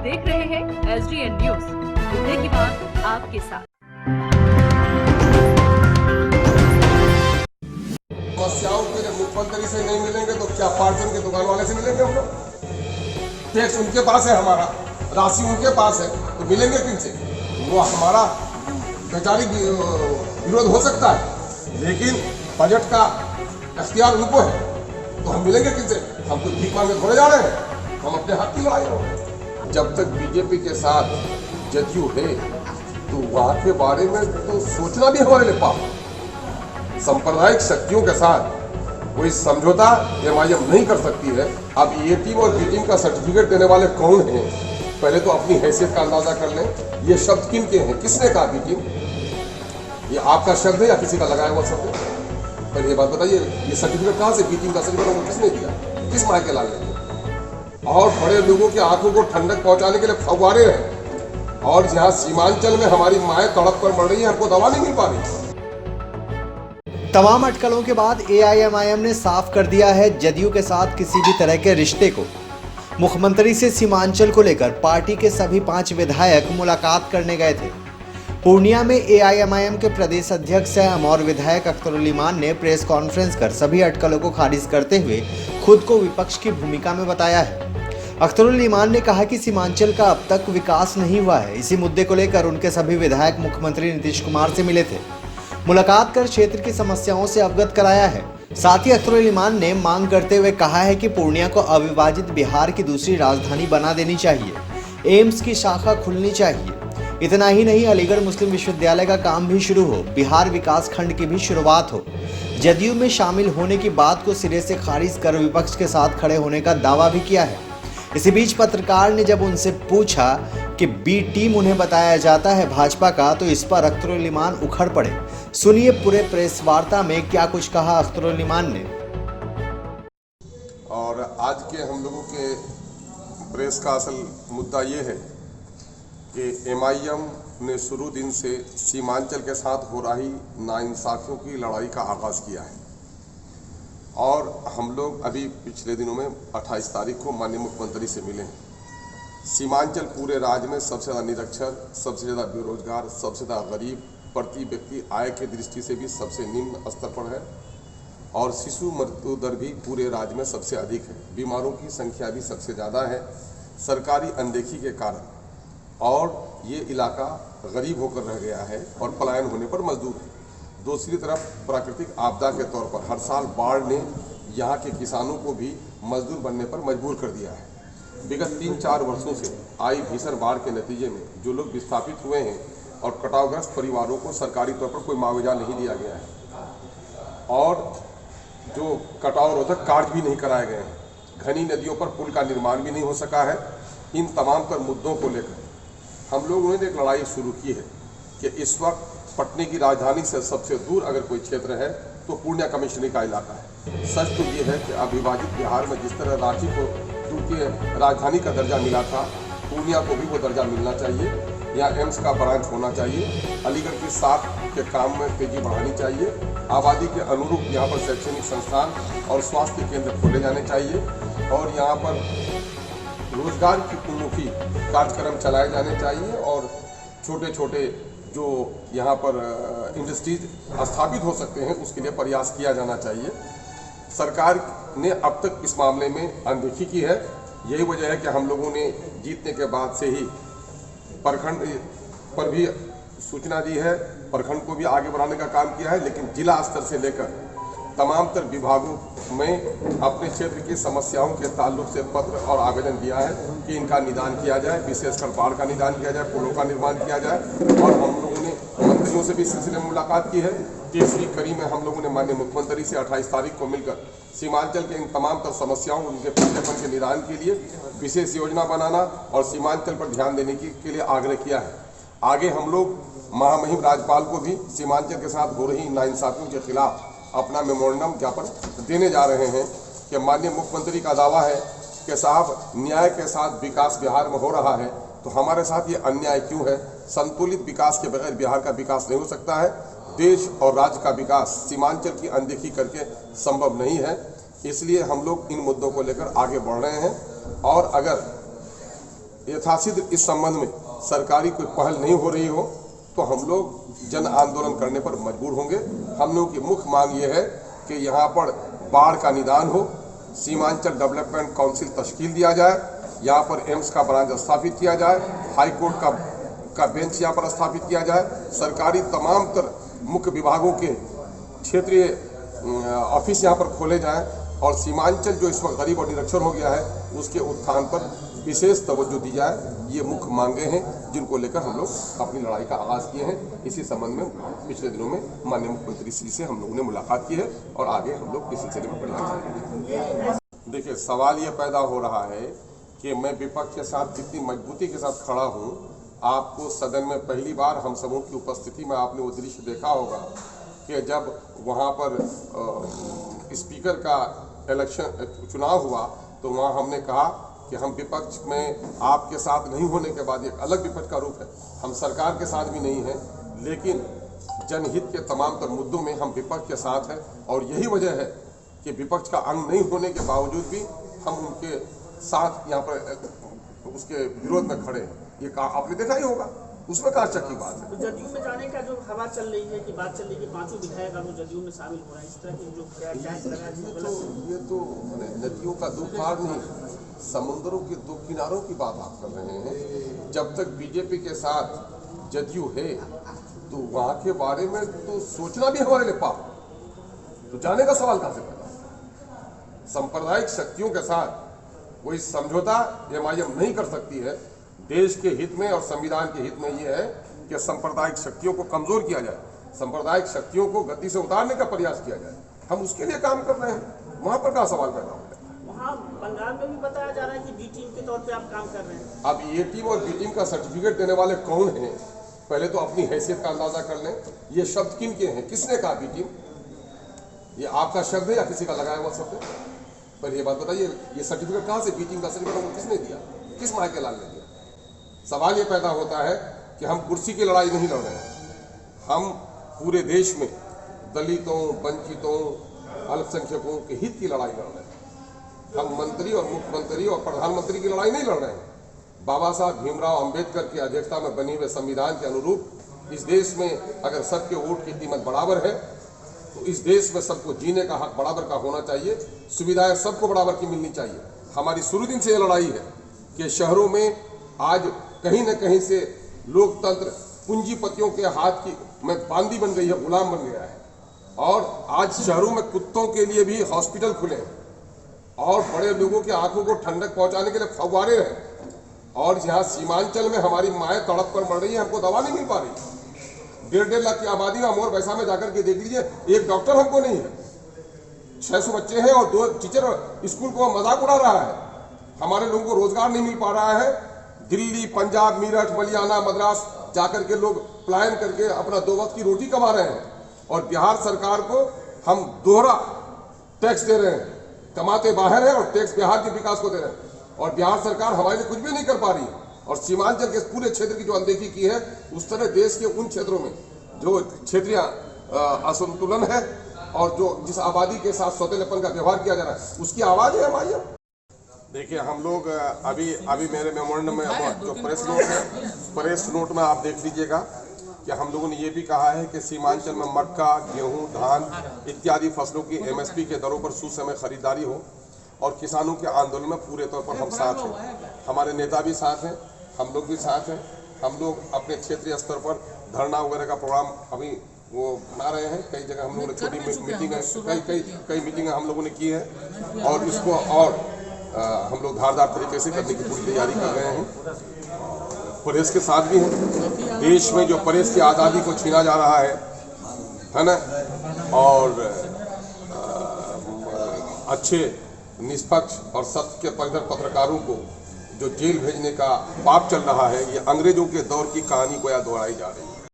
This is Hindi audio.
देख रहे हैं SDN न्यूज, मुद्दे की बात आपके साथ। समस्याओं के लिए मुख्यमंत्री से नहीं मिलेंगे तो क्या पार्सन के दुकान वाले से मिलेंगे हम लोग? टैक्स उनके पास है, हमारा राशि उनके पास है, तो मिलेंगे किन से? वो हमारा वैचारिक विरोध हो सकता है, लेकिन बजट का अख्तियार उनको है, तो हम मिलेंगे किन से? हम तो भीख मांगे थोड़े जा रहे हैं, हम अपने हक की लड़ाई हो। जब तक बीजेपी के साथ जदयू है तो वहां के बारे में तो सोचना भी हमारे लिए पाप। सांप्रदायिक शक्तियों के साथ कोई समझौता MIM नहीं कर सकती है। अब A टीम और B टीम का सर्टिफिकेट देने वाले कौन हैं? पहले तो अपनी हैसियत का अंदाजा कर लें। ये शब्द किन के हैं? किसने कहा B टीम? ये आपका शब्द है या किसी का लगाया हुआ शब्द है? पहले ये बात बताइए, ये सर्टिफिकेट कहाँ से B टीम का सर्टिफिकेट किसने दिया? किस माँ के लाल ने? और बड़े लोगों की आंखों को ठंडक पहुंचाने के लिए फव्वारे हैं, और जहाँ सीमांचल में हमारी माएँ तड़प कर मर रही है, हमको दवा नहीं मिल पा रही। तमाम अटकलों के बाद AIMIM ने साफ कर दिया है जदयू के साथ किसी भी तरह के रिश्ते को। मुख्यमंत्री से सीमांचल को लेकर पार्टी के सभी 5 विधायक मुलाकात करने गए थे। पूर्णिया में AIMIM के प्रदेश अध्यक्ष और विधायक अख्तरुल ईमान ने प्रेस कॉन्फ्रेंस कर सभी अटकलों को खारिज करते हुए खुद को विपक्ष की भूमिका में बताया है। अख्तरुल ईमान ने कहा कि सीमांचल का अब तक विकास नहीं हुआ है। इसी मुद्दे को लेकर उनके सभी विधायक मुख्यमंत्री नीतीश कुमार से मिले थे, मुलाकात कर क्षेत्र की समस्याओं से अवगत कराया है। साथ ही अख्तरुल ईमान ने मांग करते हुए कहा है कि पूर्णिया को अविभाजित बिहार की दूसरी राजधानी बना देनी चाहिए, एम्स की शाखा खुलनी चाहिए। इतना ही नहीं, अलीगढ़ मुस्लिम विश्वविद्यालय का काम भी शुरू हो, बिहार विकास खंड की भी शुरुआत हो। जदयू में शामिल होने की बात को सिरे से खारिज कर विपक्ष के साथ खड़े होने का दावा भी किया है। इसी बीच पत्रकार ने जब उनसे पूछा कि B टीम उन्हें बताया जाता है भाजपा का, तो इस पर अख्तरुल ईमान उखड़ पड़े। सुनिए पूरे प्रेस वार्ता में क्या कुछ कहा अख्तरुल ईमान ने। और आज के हम लोगों के प्रेस का असल मुद्दा ये है कि MIM ने शुरू दिन से सीमांचल के साथ हो रही नाइंसाफियों की लड़ाई का आगाज़ किया है, और हम लोग अभी पिछले दिनों में 28 तारीख को माननीय मुख्यमंत्री से मिले हैं। सीमांचल पूरे राज्य में सबसे ज़्यादा निरक्षर, सबसे ज़्यादा बेरोजगार, सबसे ज़्यादा गरीब, प्रति व्यक्ति आय की दृष्टि से भी सबसे निम्न स्तर पर है, और शिशु मृत्यु दर भी पूरे राज्य में सबसे अधिक है। बीमारों की संख्या भी सबसे ज़्यादा है सरकारी अनदेखी के कारण, और ये इलाका गरीब होकर रह गया है और पलायन होने पर मजदूर है। दूसरी तरफ प्राकृतिक आपदा के तौर पर हर साल बाढ़ ने यहाँ के किसानों को भी मजदूर बनने पर मजबूर कर दिया है। विगत 3-4 वर्षों से आई भीषण बाढ़ के नतीजे में जो लोग विस्थापित हुए हैं और कटावग्रस्त परिवारों को सरकारी तौर पर कोई मुआवजा नहीं दिया गया है, और जो कटाव रोधक कार्य भी नहीं कराए गए हैं, घनी नदियों पर पुल का निर्माण भी नहीं हो सका है। इन तमाम तर मुद्दों को लेकर हम लोगों ने एक लड़ाई शुरू की है कि इस वक्त पटने की राजधानी से सबसे दूर अगर कोई क्षेत्र है तो पूर्णिया कमिश्नरी का इलाका है। सच तो ये है कि अविभाजित बिहार में जिस तरह रांची को क्योंकि राजधानी का दर्जा मिला था, पूर्णिया को भी वो दर्जा मिलना चाहिए। यहाँ एम्स का ब्रांच होना चाहिए। अलीगढ़ की 7 के काम में तेजी बढ़ानी चाहिए। आबादी के अनुरूप यहाँ पर शैक्षणिक संस्थान और स्वास्थ्य केंद्र खोले जाने चाहिए, और यहाँ पर रोजगार की उन्मुखी कार्यक्रम चलाए जाने चाहिए, और छोटे छोटे जो यहाँ पर इंडस्ट्रीज स्थापित हो सकते हैं उसके लिए प्रयास किया जाना चाहिए। सरकार ने अब तक इस मामले में अनदेखी की है। यही वजह है कि हम लोगों ने जीतने के बाद से ही प्रखंड पर भी सूचना दी है, प्रखंड को भी आगे बढ़ाने का काम किया है, लेकिन जिला स्तर से लेकर तमाम तर विभागों में अपने क्षेत्र की समस्याओं के ताल्लुक से पत्र और आवेदन दिया है कि इनका निदान किया जाए, विशेषकर बाढ़ का निदान किया जाए, पुलों का निर्माण किया जाए। और हम लोगों ने मंत्रियों से भी इस सिलसिले में मुलाकात की है। तीसरी कड़ी में हम लोगों ने माननीय मुख्यमंत्री से 28 तारीख को मिलकर सीमांचल के इन तमाम तर समस्याओं, उनके पिछड़ेपन के निदान के लिए विशेष योजना बनाना और सीमांचल पर ध्यान देने के लिए आग्रह किया है। आगे हम लोग महामहिम राज्यपाल को भी सीमांचल के साथ हो रही नाइंसाफियों के खिलाफ अपना मेमोरेंडम ज्ञापन देने जा रहे हैं कि माननीय मुख्यमंत्री का दावा है कि साहब न्याय के साथ विकास बिहार में हो रहा है, तो हमारे साथ ये अन्याय क्यों है? संतुलित विकास के बगैर बिहार का विकास नहीं हो सकता है। देश और राज्य का विकास सीमांचल की अनदेखी करके संभव नहीं है। इसलिए हम लोग इन मुद्दों को लेकर आगे बढ़ रहे हैं, और अगर यथाशीघ्र इस संबंध में सरकारी कोई पहल नहीं हो रही हो तो हम लोग जन आंदोलन करने पर मजबूर होंगे। हम लोगों की मुख्य मांग ये है कि यहाँ पर बाढ़ का निदान हो, सीमांचल डेवलपमेंट काउंसिल तश्कील दिया जाए, यहाँ पर एम्स का ब्रांच स्थापित किया जाए, हाई कोर्ट का बेंच यहाँ पर स्थापित किया जाए, सरकारी तमाम मुख्य विभागों के क्षेत्रीय ऑफिस यहाँ पर खोले जाएं और सीमांचल जो इस वक्त गरीब और निरक्षर हो गया है उसके उत्थान पर विशेष तवज्जो दी जाए। ये मुख्य मांगे हैं जिनको लेकर हम लोग अपनी लड़ाई का आगाज किए हैं। इसी संबंध में पिछले दिनों में माननीय मुख्यमंत्री श्री से हम लोगों ने मुलाकात की है और आगे हम लोग इस सिलसिले में प्रयास करेंगे। देखिए, सवाल ये पैदा हो रहा है कि मैं विपक्ष के साथ कितनी मजबूती के साथ खड़ा हूँ। आपको सदन में पहली बार हम सबों की उपस्थिति में आपने वो दृश्य देखा होगा कि जब वहाँ पर स्पीकर का चुनाव हुआ तो वहाँ हमने कहा कि हम विपक्ष में आपके साथ नहीं होने के बाद एक अलग विपक्ष का रूप है, हम सरकार के साथ भी नहीं हैं, लेकिन जनहित के तमाम मुद्दों में हम विपक्ष के साथ हैं और यही वजह है कि विपक्ष का अंग नहीं होने के बावजूद भी हम उनके साथ यहाँ पर उसके विरोध में खड़े हैं। ये आपने देखा ही होगा, उसमें कहा चक्की बात है। तो जदयू में जाने का जो हवा चल रही है कि बात चल रही है कि पांचों विधायक अब जदयू में शामिल हो रहे हैं, इस तरह की जो ये तो नदियों का दो पार नहीं, समुद्रों के दो किनारों की बात आप कर रहे हैं। जब तक बीजेपी के साथ जदयू है तो वहां के बारे में तो सोचना भी हमारे लिए पाप, तो जाने का सवाल कहां से पैदा। सांप्रदायिक शक्तियों के साथ कोई समझौता एमआईएम नहीं कर सकती है। देश के हित में और संविधान के हित में यह है कि सांप्रदायिक शक्तियों को कमजोर किया जाए, सांप्रदायिक शक्तियों को गति से उतारने का प्रयास किया जाए। हम उसके लिए काम कर रहे हैं, वहां पर क्या सवाल पैदा हो जाए। वहाँ बंगाल में भी बताया जा रहा है कि बी टीम के तौर पे आप काम कर रहे हैं। अब ए टीम और बी टीम का सर्टिफिकेट देने वाले कौन हैं, पहले तो अपनी हैसियत का अंदाजा कर लें। ये शब्द किन के हैं, किसने कहा बी टीम? ये आपका शब्द है या किसी का लगाया हुआ शब्द है? पहले ये बात बताइए, ये सर्टिफिकेट कहाँ से, बी टीम का सर्टिफिकेट किसने दिया, किस माह के लाल ने दिया? सवाल ये पैदा होता है कि हम कुर्सी की लड़ाई नहीं लड़ रहे हैं, हम पूरे देश में दलितों, वंचितों, अल्पसंख्यकों के हित की लड़ाई लड़ रहे हैं। हम मंत्री और मुख्यमंत्री और प्रधानमंत्री की लड़ाई नहीं लड़ रहे हैं। बाबा साहब भीमराव अंबेडकर की अध्यक्षता में बने हुए संविधान के अनुरूप इस देश में अगर सबके वोट की कीमत बराबर है तो इस देश में सबको जीने का हक बराबर का होना चाहिए, सुविधाएं सबको बराबर की मिलनी चाहिए। हमारी शुरू दिन से ये लड़ाई है कि शहरों में आज कहीं न कहीं से लोकतंत्र पूंजीपतियों के हाथ की में बांदी बन गई है, गुलाम बन गया है। और आज शहरों में कुत्तों के लिए भी हॉस्पिटल खुले हैं और बड़े लोगों की आंखों को ठंडक पहुंचाने के लिए फव्वारे हैं। और यहाँ सीमांचल में हमारी माएँ तड़प कर मर रही है, हमको दवा नहीं मिल पा रही। 1.5 लाख की आबादी में अमोर वैसा में जाकर के देख लीजिए, एक डॉक्टर हमको नहीं है, 600 बच्चे हैं और 2 टीचर स्कूल को मजाक उड़ा रहा है। हमारे लोगों को रोजगार नहीं मिल पा रहा है। दिल्ली, पंजाब, मीरठ, मलियाना, मद्रास जाकर के लोग पलायन करके अपना 2 वक्त की रोटी कमा रहे हैं और बिहार सरकार को हम दोहरा टैक्स दे रहे हैं। कमाते बाहर है और टैक्स बिहार के विकास को दे रहे हैं और बिहार सरकार हमारे लिए कुछ भी नहीं कर पा रही है। और सीमांचल के पूरे क्षेत्र की जो अनदेखी की है, उस तरह देश के उन क्षेत्रों में जो क्षेत्रीय असंतुलन है और जो जिस आबादी के साथ सौतेलेपन का व्यवहार किया जा रहा है, उसकी आवाज है हमारी। देखिए, हम लोग अभी मेरे मेमोरेंडम में जो प्रेस नोट है, प्रेस नोट में आप देख लीजिएगा कि हम लोगों ने ये भी कहा है कि सीमांचल में मक्का, गेहूं, धान इत्यादि फसलों की एमएसपी के दरों पर सुसमय खरीदारी हो और किसानों के आंदोलन में पूरे तौर पर हम साथ हैं। हमारे नेता भी साथ हैं, हम लोग भी साथ हैं। हम लोग अपने क्षेत्रीय स्तर पर धरना वगैरह का प्रोग्राम अभी वो बना रहे हैं। कई जगह हम लोगों ने छोटी मीटिंग कई मीटिंगें हम लोगों ने की है और इसको और हम लोग धारदार तरीके से करने की पूरी तैयारी कर रहे हैं। प्रेस के साथ भी हैं। देश में जो प्रेस की आज़ादी को छीना जा रहा है ना, और अच्छे, निष्पक्ष और सत्य के पत्रकारों को जो जेल भेजने का पाप चल रहा है, ये अंग्रेजों के दौर की कहानी को याद दोहराई जा रही है।